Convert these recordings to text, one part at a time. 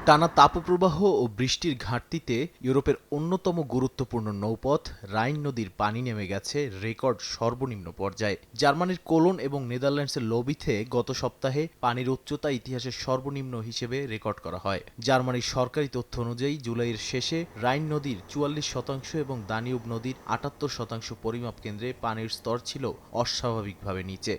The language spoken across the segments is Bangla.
টানা তাপপ্রবাহ ও বৃষ্টির ঘাটতিতে ইউরোপের অন্যতম গুরুত্বপূর্ণ নৌপথ রাইন নদীর পানি নেমে গেছে রেকর্ড সর্বনিম্ন পর্যায়ে। জার্মানির কোলন এবং নেদারল্যান্ডসের লোবিথে গত সপ্তাহে পানির উচ্চতা ইতিহাসের সর্বনিম্ন হিসেবে রেকর্ড করা হয়। জার্মানির সরকারি তথ্য অনুযায়ী জুলাইয়ের শেষে রাইন নদীর 44% এবং দানিউব নদীর 78% পরিমাপ কেন্দ্রে পানির স্তর ছিল অস্বাভাবিকভাবে নিচে।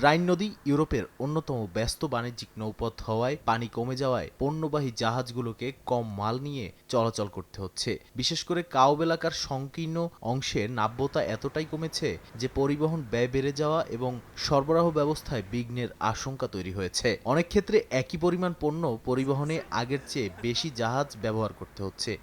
রাইন নদী ইউরোপের অন্যতম ব্যস্ত বাণিজ্যিক নৌপথ হওয়ায় পানি কমে যাওয়ায় পণ্যবাহী জাহাজগুলোকে কম মাল নিয়ে চলাচল করতে হচ্ছে। বিশেষ করে কাউব এলাকার সংকীর্ণ অংশের নাব্যতা এতটাই কমেছে যে পরিবহন ব্যয় বেড়ে যাওয়া এবং সরবরাহ ব্যবস্থায় বিঘ্নের আশঙ্কা তৈরি হয়েছে। অনেক ক্ষেত্রে একই পরিমাণ পণ্য পরিবহনে আগের চেয়ে বেশি জাহাজ ব্যবহার করতে হচ্ছে।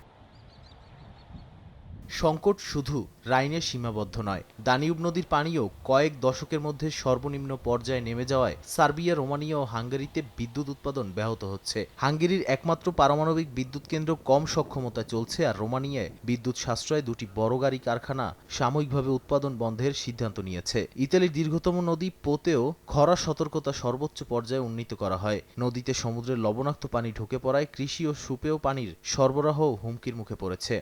সংকট শুধু রাইনে সীমাবদ্ধ নয়, দানিউব নদীর পানিও কয়েক দশকের মধ্যে সর্বনিম্ন পর্যায়ে নেমে যাওয়ায় সার্বিয়া, রোমানিয়া ও হাঙ্গেরিতে বিদ্যুৎ উৎপাদন ব্যাহত হচ্ছে। হাঙ্গেরির একমাত্র পারমাণবিক বিদ্যুৎ কেন্দ্র কম সক্ষমতায় চলছে, আর রোমানিয়ায় বিদ্যুৎ সাশ্রয়ে দুটি বড় গাড়ি কারখানা সাময়িকভাবে উৎপাদন বন্ধের সিদ্ধান্ত নিয়েছে। ইতালির দীর্ঘতম নদী পোতেও খরা সতর্কতা সর্বোচ্চ পর্যায়ে উন্নীত করা হয়। নদীতে সমুদ্রের লবণাক্ত পানি ঢুকে পড়ায় কৃষি ও সুপেয় পানির সরবরাহ হুমকির মুখে পড়েছে।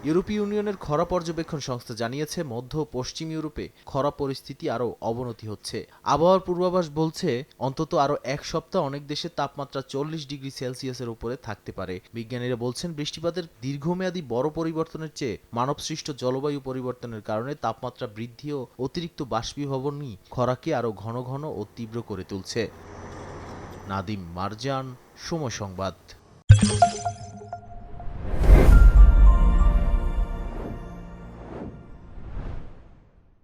ইউরোপীয় ইউনিয়নের খরা পর্যবেক্ষণ সংস্থা জানিয়েছে, মধ্য ও পশ্চিম ইউরোপে খরা পরিস্থিতি আরও অবনতি হচ্ছে। আবহাওয়ার পূর্বাভাস বলছে অন্তত আরও এক সপ্তাহ অনেক দেশে তাপমাত্রা 40 ডিগ্রি সেলসিয়াসের উপরে থাকতে পারে। বিজ্ঞানীরা বলছেন, বৃষ্টিপাতের দীর্ঘমেয়াদী বড় পরিবর্তনের চেয়ে মানবসৃষ্ট জলবায়ু পরিবর্তনের কারণে তাপমাত্রা বৃদ্ধি ও অতিরিক্ত বাষ্পীভবনই খরাকে আরও ঘন ঘন ও তীব্র করে তুলছে। নাদিম মারজান, সময় সংবাদ।